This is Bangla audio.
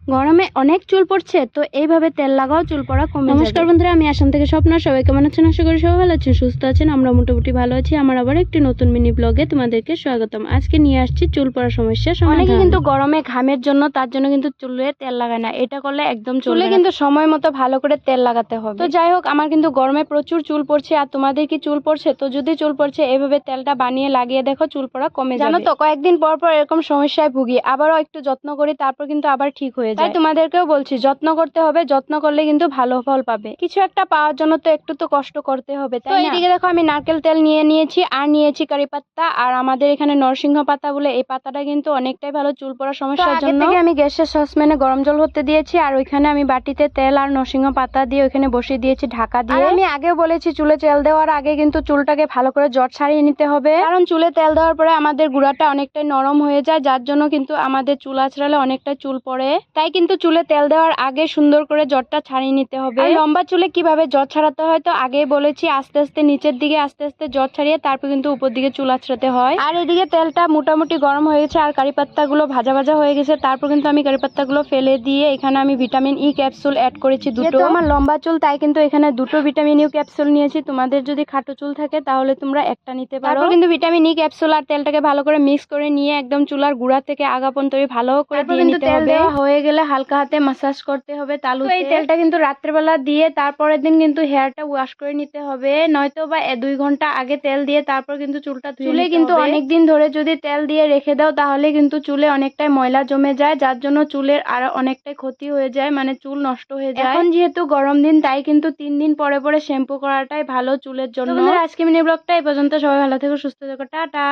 গরমে অনেক চুল পড়ছে, তো এইভাবে তেল লাগাও, চুল পড়া কমে যাবে। নমস্কার বন্ধুরা, আমি আসাম থেকে স্বপ্না। সবাই কেমন আছেন? আশা করি সবাই ভালো আছেন, সুস্থ আছেন। আমরা মোটামুটি ভালো আছি। আমার আবার একটি নতুন মিনি ব্লগে তোমাদেরকে স্বাগতম। আজকে নিয়ে আসছি চুল পড়া সমস্যা সমাধান। অনেকে কিন্তু গরমে ঘামের জন্য তার জন্য কিন্তু চুলে তেল লাগায় না, এটা করলে একদম চুলে কিন্তু সময় মতো ভালো করে তেল লাগাতে হবে। তো যাই হোক, আমার কিন্তু গরমে প্রচুর চুল পড়ছে। আর তোমাদের কি চুল পড়ছে? তো যদি চুল পড়ছে, এইভাবে তেলটা বানিয়ে লাগিয়ে দেখো, চুল পড়া কমে যাবে। জানো তো, কয়েকদিন পর পর এরকম সমস্যায় ভুগি, আবারও একটু যত্ন করি, তারপর কিন্তু আবার ঠিক হয়ে যায়। তাই তোমাদেরকেও বলছি, যত্ন করতে হবে, যত্ন করলে কিন্তু ভালো ফল পাবে। কিছু একটা পাওয়ার জন্য তো একটু তো কষ্ট করতে হবে, তাই না? এইদিকে দেখো, আমি নারকেল তেল নিয়ে নিয়েছি, আর নিয়েছি কারি পাতা, আর আমাদের এখানে নরসিংহ পাতা বলে, এই পাতাটা কিন্তু অনেকটাই ভালো চুল পড়া সমস্যার জন্য। আগে থেকে আমি গ্যাসের সসপ্যানে গরম জল হতে দিয়েছি, আর ওইখানে আমি বাটিতে তেল আর নরসিংহ পাতা দিয়ে ওইখানে বসিয়ে দিয়েছি ঢাকা দিয়ে। আর আমি আগেও বলেছি, চুলে তেল দেওয়ার আগে কিন্তু চুলটাকে ভালো করে জট ছাড়িয়ে নিতে হবে, কারণ চুলে তেল দেওয়ার পরে আমাদের গুঁড়াটা অনেকটাই নরম হয়ে যায়, যার জন্য কিন্তু আমাদের চুল আঁচড়ালে অনেকটা চুল পড়ে। তাই কিন্তু চুলে তেল দেওয়ার আগে সুন্দর করে জটটা ছাড়িয়ে নিতে হবে। আর লম্বা চুলে কিভাবে জট ছাড়াতে হয় তো আগেই বলেছি, আস্তে আস্তে নিচের দিকে আস্তে আস্তে জট ছাড়িয়ে তারপর কিন্তু উপর দিকে চুল আঁচড়াতে হয়। আর এদিকে তেলটা মোটামুটি গরম হয়ে গেছে, আর কারি পাত্তা গুলো ভাজা ভাজা হয়ে গেছে। তারপর কিন্তু আমি কারি পাত্তা গুলো ফেলে দিয়ে এখানে আমি ভিটামিন ই ক্যাপসুল অ্যাড করেছি দুটো। আমার লম্বা চুল, তাই কিন্তু এখানে দুটো ভিটামিন ই ক্যাপসুল নিয়েছি। তোমাদের যদি খাটো চুল থাকে তাহলে তোমরা একটা নিতে পারো। তারপর কিন্তু ভিটামিন ই ক্যাপসুল আর তেলটাকে ভালো করে মিক্স করে নিয়ে একদম চুলার গুঁড়া থেকে আগা পর্যন্ত ভালো করে দিয়ে নিতে হবে। হয়ে গেলে হালকা হাতে মাসাজ করতে হবে তালুতে। এই তেলটা কিন্তু রাত্রেবেলা দিয়ে তারপরের দিন কিন্তু হেয়ারটা ওয়াশ করে নিতে হবে, নয়তো বা 2 ঘন্টা আগে তেল দিয়ে তারপর কিন্তু চুলটা ধুয়ে নিতে হবে। কিন্তু অনেকদিন ধরে যদি তেল দিয়ে রেখে দাও তাহলে কিন্তু চুলে অনেকটাই ময়লা জমে যায়, যার জন্য চুলের আরো অনেকটাই ক্ষতি হয়ে যায়, মানে চুল নষ্ট হয়ে যায়। এখন যেহেতু গরম দিন, তাই কিন্তু 3 দিন পরে পরে শ্যাম্পু করাটাই ভালো চুলের জন্য। আজকে মিনি ব্লগটা এই পর্যন্ত। সবাই ভালো থেকো, সুস্থ থেকো, টাটা।